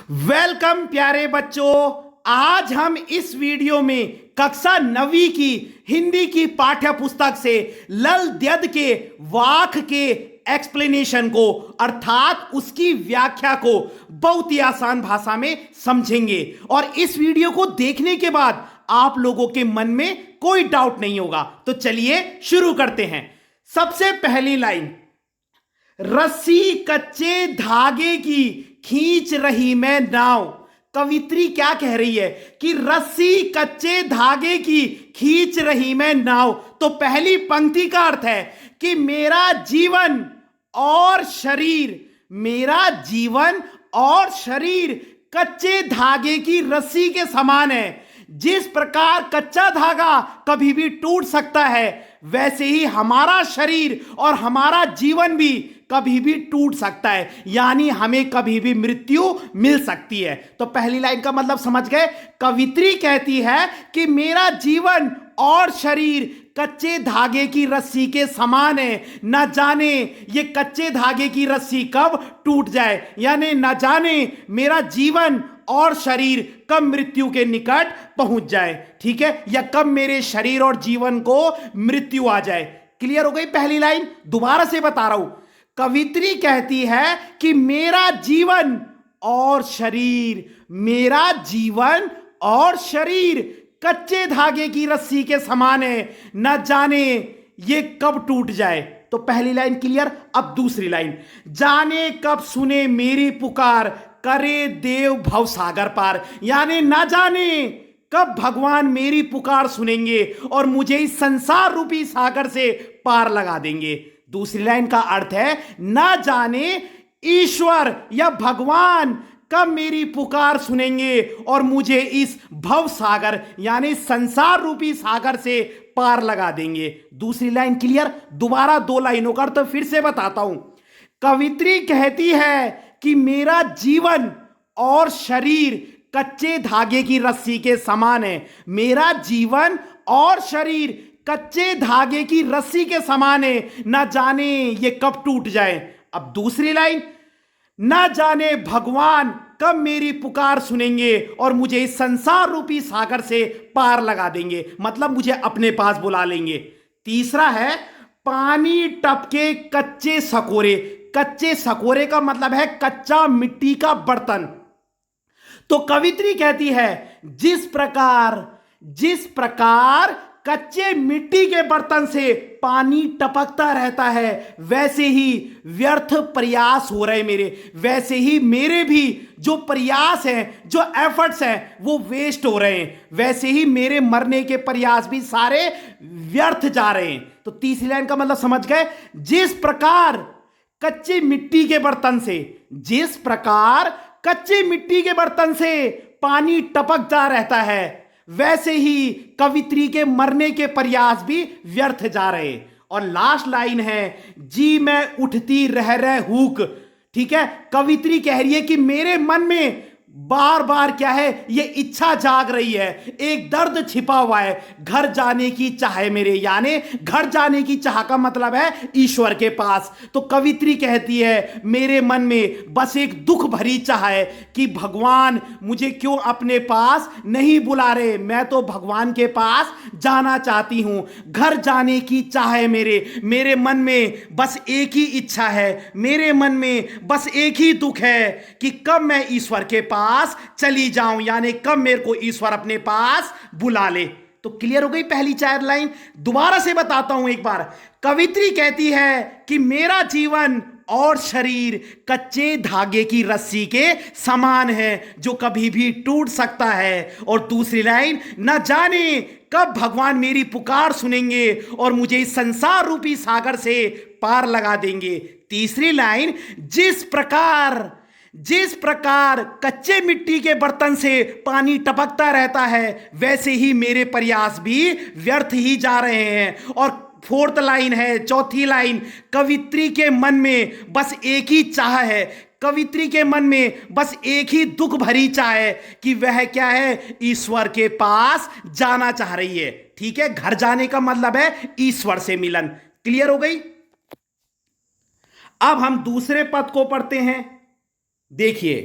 Welcome प्यारे बच्चों। आज हम इस वीडियो में कक्षा 9वीं की हिंदी की पाठ्य पुस्तक से लल द्यद के वाक के एक्सप्लेनेशन को अर्थात उसकी व्याख्या को बहुत ही आसान भाषा में समझेंगे। और इस वीडियो को देखने के बाद आप लोगों के मन में कोई डाउट नहीं होगा। तो चलिए शुरू करते हैं। सबसे पहली लाइन, रस्सी कच्चे धागे की खींच रही मैं नाव। कवित्री क्या कह रही है कि रस्सी कच्चे धागे की खींच रही मैं नाव। तो पहली पंक्ति का अर्थ है कि मेरा जीवन और शरीर, मेरा जीवन और शरीर कच्चे धागे की रस्सी के समान है। जिस प्रकार कच्चा धागा कभी भी टूट सकता है, वैसे ही हमारा शरीर और हमारा जीवन भी कभी भी टूट सकता है, यानी हमें कभी भी मृत्यु मिल सकती है। तो पहली लाइन का मतलब समझ गए। कवित्री कहती है कि मेरा जीवन और शरीर कच्चे धागे की रस्सी के समान है। न जाने ये कच्चे धागे की रस्सी कब टूट जाए, यानी न जाने मेरा जीवन और शरीर कब मृत्यु के निकट पहुंच जाए, ठीक है, या कब मेरे शरीर और जीवन को मृत्यु आ जाए। क्लियर हो गई पहली लाइन? दोबारा से बता रहा हूं। कवित्री कहती है कि मेरा जीवन और शरीर, मेरा जीवन और शरीर कच्चे धागे की रस्सी के समान है, न जाने ये कब टूट जाए। तो पहली लाइन क्लियर। अब दूसरी लाइन, जाने कब सुने मेरी पुकार, करे देव भव सागर पार। यानी ना जाने कब भगवान मेरी पुकार सुनेंगे और मुझे इस संसार रूपी सागर से पार लगा देंगे। दूसरी लाइन का अर्थ है, ना जाने ईश्वर या भगवान कब मेरी पुकार सुनेंगे और मुझे इस भव सागर यानी संसार रूपी सागर से पार लगा देंगे। दूसरी लाइन क्लियर। दोबारा दो लाइनों का अर्थ फिर से बताता हूं। कवित्री कहती है कि मेरा जीवन और शरीर कच्चे धागे की रस्सी के समान है। मेरा जीवन और शरीर कच्चे धागे की रस्सी के समान है, ना जाने ये कब टूट जाए। अब दूसरी लाइन, ना जाने भगवान कब मेरी पुकार सुनेंगे और मुझे इस संसार रूपी सागर से पार लगा देंगे, मतलब मुझे अपने पास बुला लेंगे। तीसरा है, पानी टपके कच्चे सकोरे। कच्चे सकोरे का मतलब है कच्चा मिट्टी का बर्तन। तो कवित्री कहती है जिस प्रकार कच्चे मिट्टी के बर्तन से पानी टपकता रहता है, वैसे ही व्यर्थ प्रयास हो रहे मेरे, वैसे ही मेरे भी जो प्रयास हैं, जो एफर्ट्स हैं, वो वेस्ट हो रहे हैं। वैसे ही मेरे मरने के प्रयास भी सारे व्यर्थ जा रहे हैं। तो तीसरी लाइन का मतलब समझ गए। जिस प्रकार कच्चे मिट्टी के बर्तन से, जिस प्रकार कच्चे मिट्टी के बर्तन से पानी टपकता रहता है, वैसे ही कवित्री के मरने के प्रयास भी व्यर्थ जा रहे। और लास्ट लाइन है, जी मैं उठती रह हुक। ठीक है, कवित्री कह रही है कि मेरे मन में बार बार क्या है, ये इच्छा जाग रही है, एक दर्द छिपा हुआ है, घर जाने की चाह है मेरे, यानी घर जाने की चाह का मतलब है ईश्वर के पास। तो कवित्री कहती है मेरे मन में बस एक दुख भरी चाह है कि भगवान मुझे क्यों अपने पास नहीं बुला रहे, मैं तो भगवान के पास जाना चाहती हूं, घर जाने की चाह है मेरे मन में बस एक ही इच्छा है, मेरे मन में बस एक ही दुख है कि कब मैं ईश्वर के पास चली जाऊं, यानी कब मेरे को ईश्वर अपने पास बुला ले। तो क्लियर हो गई पहली 4 लाइन। दोबारा से बताता हूं एक बार। कवित्री कहती है कि मेरा जीवन और शरीर कच्चे धागे की रस्सी के समान है, जो कभी भी टूट सकता है। और दूसरी लाइन, न जाने कब भगवान मेरी पुकार सुनेंगे और मुझे इस संसार रूपी सागर से पार लगा देंगे। तीसरी लाइन, जिस प्रकार कच्चे मिट्टी के बर्तन से पानी टपकता रहता है, वैसे ही मेरे प्रयास भी व्यर्थ ही जा रहे हैं। और फोर्थ लाइन है, चौथी लाइन, कवित्री के मन में बस एक ही चाह है, कवित्री के मन में बस एक ही दुख भरी चाह है कि वह क्या है, ईश्वर के पास जाना चाह रही है। ठीक है, घर जाने का मतलब है ईश्वर से मिलन। क्लियर हो गई? अब हम दूसरे पद को पढ़ते हैं। देखिए,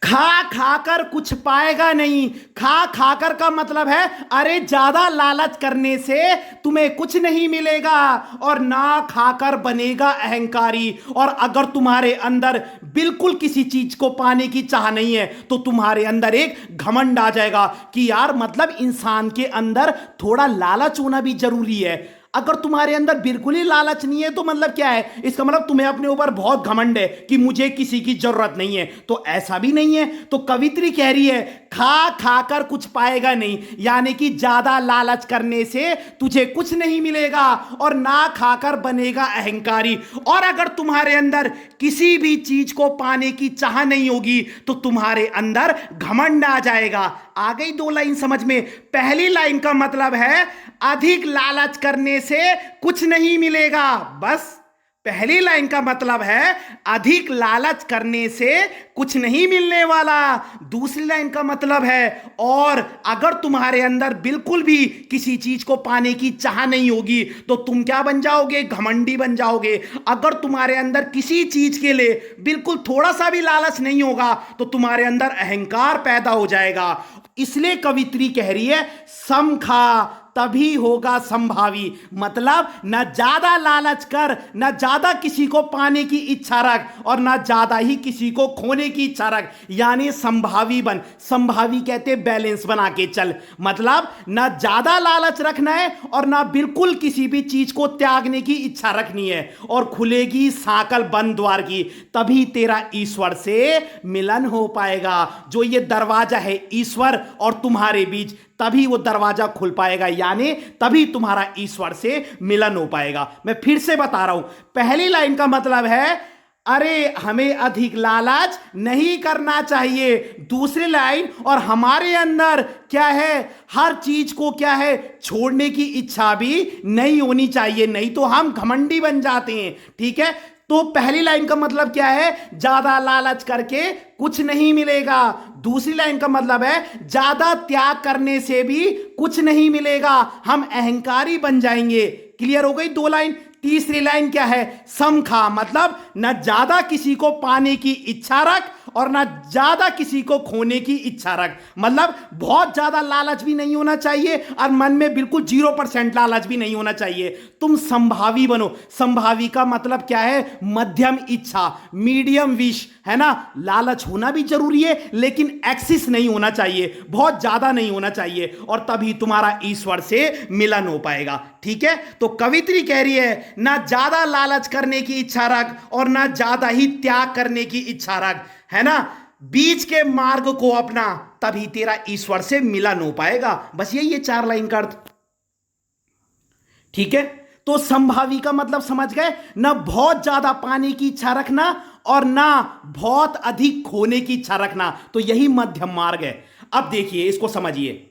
खा खाकर कुछ पाएगा नहीं। खा खाकर का मतलब है अरे ज्यादा लालच करने से तुम्हें कुछ नहीं मिलेगा, और ना खाकर बनेगा अहंकारी। और अगर तुम्हारे अंदर बिल्कुल किसी चीज को पाने की चाह नहीं है तो तुम्हारे अंदर एक घमंड आ जाएगा कि यार मतलब इंसान के अंदर थोड़ा लालच होना भी जरूरी है। अगर तुम्हारे अंदर बिल्कुल ही लालच नहीं है तो मतलब क्या है, इसका मतलब तुम्हें अपने ऊपर बहुत घमंड है कि मुझे किसी की जरूरत नहीं है। तो ऐसा भी नहीं है। तो कवित्री कह रही है खा खाकर कुछ पाएगा नहीं, यानी कि ज्यादा लालच करने से तुझे कुछ नहीं मिलेगा और ना खाकर बनेगा अहंकारी। और अगर तुम्हारे अंदर किसी भी चीज को पाने की चाह नहीं होगी तो तुम्हारे अंदर घमंड आ जाएगा। आ गई दो लाइन समझ में? पहली लाइन का मतलब है अधिक लालच करने से कुछ नहीं मिलेगा। बस पहली लाइन का मतलब है अधिक लालच करने से कुछ नहीं मिलने वाला। दूसरी लाइन का मतलब है और अगर तुम्हारे अंदर बिल्कुल भी किसी चीज को पाने की चाह नहीं होगी तो तुम क्या बन जाओगे? घमंडी बन जाओगे। अगर तुम्हारे अंदर किसी चीज के लिए बिल्कुल थोड़ा सा भी लालच नहीं होगा तो तुम्हारे अंदर अहंकार पैदा हो जाएगा। इसलिए कवित्री कह रही है सम खा तभी होगा संभावी। मतलब न ज्यादा लालच कर, न ज्यादा किसी को पाने की इच्छा रख और न ज्यादा ही किसी को खोने की इच्छा रख, यानी संभावी बन। संभावी कहते बैलेंस बना के चल। मतलब न ज्यादा लालच रखना है और न बिल्कुल किसी भी चीज को त्यागने की इच्छा रखनी है। और खुलेगी साकल बंद द्वार की, तभी तेरा ईश्वर से मिलन हो पाएगा। जो ये दरवाजा है ईश्वर और तुम्हारे बीच, तभी वो दरवाजा खुल पाएगा, यानी तभी तुम्हारा ईश्वर से मिलन हो पाएगा। मैं फिर से बता रहा हूं, पहली लाइन का मतलब है अरे हमें अधिक लालच नहीं करना चाहिए। दूसरी लाइन और हमारे अंदर क्या है, हर चीज को क्या है छोड़ने की इच्छा भी नहीं होनी चाहिए, नहीं तो हम घमंडी बन जाते हैं। ठीक है, तो पहली लाइन का मतलब क्या है, ज्यादा लालच करके कुछ नहीं मिलेगा। दूसरी लाइन का मतलब है ज्यादा त्याग करने से भी कुछ नहीं मिलेगा, हम अहंकारी बन जाएंगे। क्लियर हो गई दो लाइन? तीसरी लाइन क्या है, सम खा, मतलब न ज्यादा किसी को पाने की इच्छा रख और ना ज्यादा किसी को खोने की इच्छा रख। मतलब बहुत ज्यादा लालच भी नहीं होना चाहिए और मन में बिल्कुल 0% लालच भी नहीं होना चाहिए। तुम संभावी बनो। संभावी का मतलब क्या है, मध्यम इच्छा, मीडियम विश, है ना। लालच होना भी जरूरी है लेकिन एक्सिस नहीं होना चाहिए, बहुत ज्यादा नहीं होना चाहिए, और तभी तुम्हारा ईश्वर से मिलन हो पाएगा। ठीक है, तो कवित्री कह रही है ना ज्यादा लालच करने की इच्छा रख और ना ज्यादा ही त्याग करने की इच्छा रख, है ना। बीच के मार्ग को अपना, तभी तेरा ईश्वर से मिलन हो पाएगा। बस यही है 4 लाइन का अर्थ। ठीक है, तो संभावी का मतलब समझ गए, ना बहुत ज्यादा पाने की इच्छा रखना और ना बहुत अधिक खोने की इच्छा रखना, तो यही मध्यम मार्ग है। अब देखिए, इसको समझिए।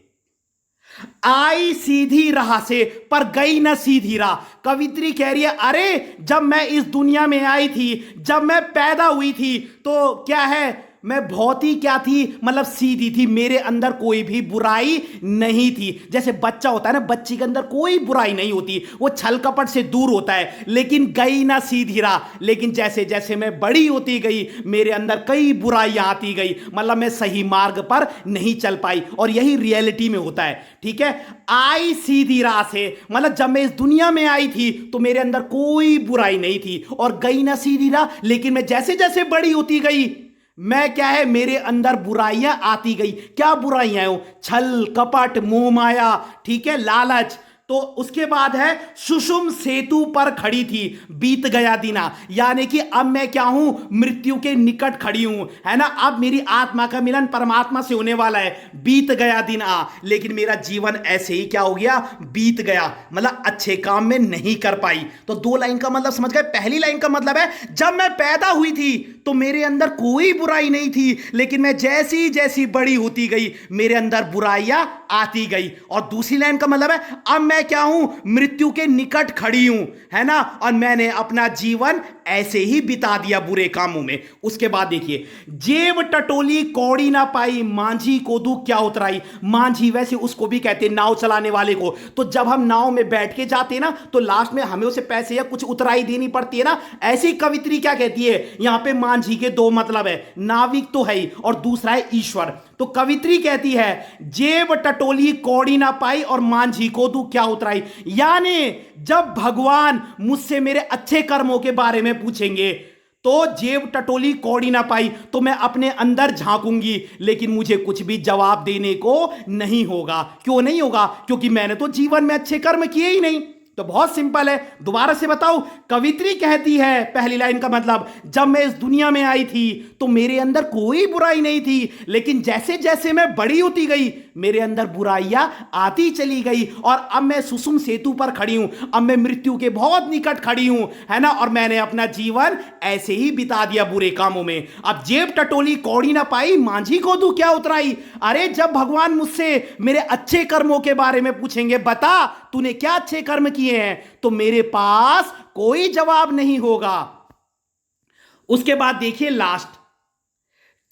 आई सीधी राह से पर गई ना सीधी राह। कवित्री कह रही है अरे जब मैं इस दुनिया में आई थी, जब मैं पैदा हुई थी, तो क्या है, मैं बहुत ही क्या थी, मतलब सीधी थी, मेरे अंदर कोई भी बुराई नहीं थी। जैसे बच्चा होता है ना, बच्चे के अंदर कोई बुराई नहीं होती, वो छल कपट से दूर होता है, लेकिन गई ना सीधी राह। लेकिन जैसे जैसे मैं बड़ी होती गई, मेरे अंदर कई बुराइयां आती गई, मतलब मैं सही मार्ग पर नहीं चल पाई, और यही रियलिटी में होता है। ठीक है, आई सीधी राह से मतलब जब मैं इस दुनिया में आई थी तो मेरे अंदर कोई बुराई नहीं थी, और गई ना सीधी राह, लेकिन मैं जैसे जैसे बड़ी होती गई, मैं क्या है, मेरे अंदर बुराइयां आती गई। क्या बुराइयां हो, छल कपट मोह माया, ठीक है, लालच। तो उसके बाद है सुषुम सेतु पर खड़ी थी, बीत गया दिना, यानी कि अब मैं क्या हूं, मृत्यु के निकट खड़ी हूं, है ना। अब मेरी आत्मा का मिलन परमात्मा से होने वाला है, बीत गया दिन आ, लेकिन मेरा जीवन ऐसे ही क्या हो गया, बीत गया, मतलब अच्छे काम में नहीं कर पाई। तो 2 लाइन का मतलब समझ गए। पहली लाइन का मतलब है जब मैं पैदा हुई थी तो मेरे अंदर कोई बुराई नहीं थी, लेकिन मैं जैसी जैसी बड़ी होती गई मेरे अंदर बुराइयां आती गई। और दूसरी लाइन का मतलब है अब मैं क्या हूं, मृत्यु के निकट खड़ी हूं, है ना, और मैंने अपना जीवन ऐसे ही बिता दिया बुरे कामों में। उसके बाद देखिए, जेब टटोली कौड़ी ना पाई, मांझी कोदू क्या उतराई। मांझी वैसे उसको भी कहते हैं नाव चलाने वाले को। तो जब हम नाव में बैठ के जाते हैं ना, तो लास्ट में हमें उसे पैसे या कुछ उतराई देनी पड़ती है ना। ऐसी कवित्री क्या कहती है, यहां पे मांझी के दो मतलब है, नाविक तो है ही और दूसरा है ईश्वर। तो कवित्री कहती है जेब टटोली कौड़ी ना पाई और मांझी कोदू क्या उतराई। यानी जब भगवान मुझसे मेरे अच्छे कर्मों के बारे में पूछेंगे तो जेब टटोली कौड़ी ना पाई, तो मैं अपने अंदर झांकूंगी लेकिन मुझे कुछ भी जवाब देने को नहीं होगा। क्यों नहीं होगा? क्योंकि मैंने तो जीवन में अच्छे कर्म किए ही नहीं। तो बहुत सिंपल है, दोबारा से बताओ। कवित्री कहती है पहली लाइन का मतलब, जब मैं इस दुनिया में आई थी तो मेरे अंदर कोई बुराई नहीं थी, लेकिन जैसे जैसे मैं बड़ी होती गई मेरे अंदर बुराइयां आती चली गई और अब मैं सुसुम सेतु पर खड़ी हूं, अब मैं मृत्यु के बहुत निकट खड़ी हूं, है ना, और मैंने अपना जीवन ऐसे ही बिता दिया बुरे कामों में। अब जेब टटोली कौड़ी ना पाई, मांझी को तू क्या उतराई। अरे जब भगवान मुझसे मेरे अच्छे कर्मों के बारे में पूछेंगे, बता तूने क्या अच्छे कर्म किए हैं, तो मेरे पास कोई जवाब नहीं होगा। उसके बाद देखिए लास्ट,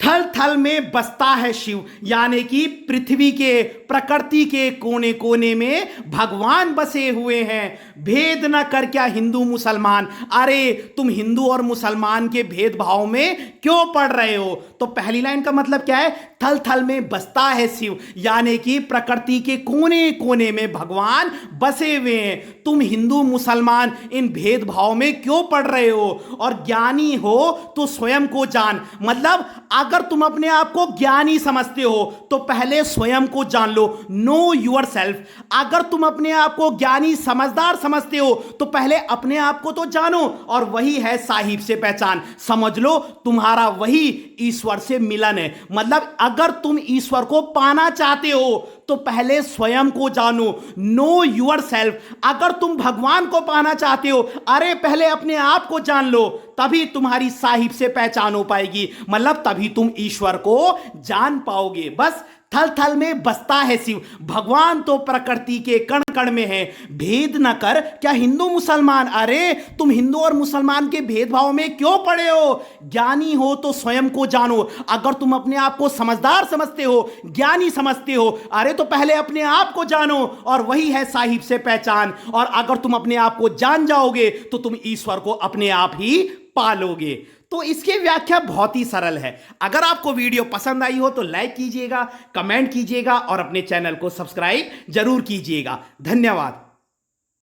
थल थल में बसता है शिव, यानी कि पृथ्वी के प्रकृति के कोने कोने में भगवान बसे हुए हैं। भेद न कर क्या हिंदू मुसलमान। अरे तुम हिंदू और मुसलमान के भेदभाव में क्यों पड़ रहे हो। तो पहली लाइन का मतलब क्या है, थल थल में बसता है शिव, यानी कि प्रकृति के कोने कोने में भगवान बसे हुए हैं। तुम हिंदू मुसलमान इन भेदभाव में क्यों पड़ रहे हो। और ज्ञानी हो तो स्वयं को जान, मतलब अगर तुम अपने आप को ज्ञानी समझते हो तो पहले स्वयं को जान लो, नो योर सेल्फ। अगर तुम अपने आप को ज्ञानी समझदार समझते हो तो पहले अपने आप को तो जानो, और वही है साहिब से पहचान। समझ लो तुम्हारा वही ईश्वर से मिलन है। मतलब अगर तुम ईश्वर को पाना चाहते हो तो पहले स्वयं को जानो, नो योर सेल्फ। अगर तुम भगवान को पाना चाहते हो, अरे पहले अपने आप को जान लो, तभी तुम्हारी साहिब से पहचान हो पाएगी, मतलब तभी तुम ईश्वर को जान पाओगे। बस थल थल में बसता है शिव, भगवान तो प्रकृति के कण कण में है। भेद न कर क्या हिंदू मुसलमान। अरे तुम हिंदू और मुसलमान के भेदभाव में क्यों पड़े हो। ज्ञानी हो तो स्वयं को जानो। अगर तुम अपने आप को समझदार समझते हो, ज्ञानी समझते हो, अरे तो पहले अपने आप को जानो, और वही है साहिब से पहचान। और अगर तुम अपने आप को जान जाओगे तो तुम ईश्वर को अपने आप ही पालोगे। तो इसकी व्याख्या बहुत ही सरल है। अगर आपको वीडियो पसंद आई हो तो लाइक कीजिएगा, कमेंट कीजिएगा और अपने चैनल को सब्सक्राइब जरूर कीजिएगा। धन्यवाद।